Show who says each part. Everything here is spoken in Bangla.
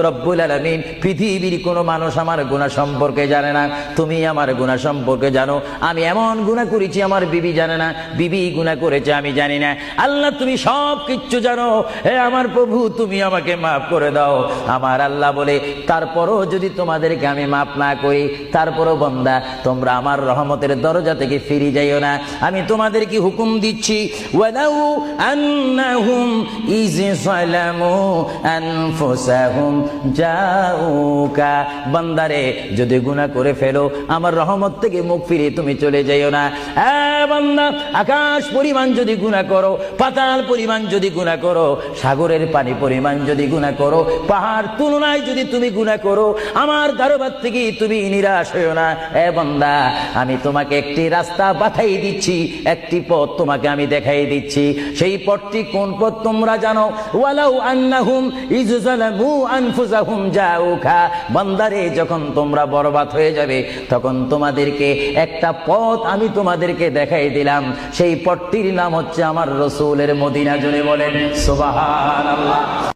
Speaker 1: রব্বুল আলামিন, পৃথিবীর কোনো মানুষ আমার গুনাহ সম্পর্কে জানে না, তুমি আমার গুনাহ সম্পর্কে জানো। আমি এমন গুনাহ করেছি আমার বিবি জানে না, বিবি গুনাহ করেছে আমি জানি না। আল্লাহ তুমি সব কিচ্ছু জানো, হে আমার প্রভু তুমি আমাকে মাফ করে দাও। আমার আল্লাহ বলে, তারপরও যদি তোমাদেরকে আমি মাফ না করি, তারপরও বান্দা তোমরা আমার রহমতের দরজা থেকে ফিরে যাইও না। আমি তোমাদেরকে হুকুম দিচ্ছি, ওয়ালাউ আন্নাহুম ইয যালামু আনফুসাহুম জাউকা, বান্দারে যদি গুনাহ করে ফেলো আমার রহমত থেকে মুখ ফিরে তুমি চলে যাইও না। বান্দা, আকাশ পরিমাণ যদি গুনাহ করো, পাতাল পরিমাণ যদি গুনাহ করো, সাগরের পানি পরিমাণ যদি গুনাহ করো, পাহাড় তুলনায় যদি তুমি গুনাহ করো, আমার দরবার থেকে তুমি নিরাশ হইও না। বান্দা, আমি তোমাকে একটি রাস্তা বাতাই দিচ্ছি, একটি পথ তোমাকে আমি দেখাই দিচ্ছি। সেই পথটি কোন পথ তোমরা জানো? ওয়ালাউ আন্নাহুম ইয যালামু আনফুসাহুম জাউকা, বান্দারে যখন তোমরা বরবাদ হয়ে যাবে তখন তোমাদেরকে একটা পথ আমি তোমাদেরকে দেখাই দিলাম। সেই পথটির নাম হচ্ছে আমার রাসূলের মদিনা। জোরে বলেন সুবহানাল্লাহ।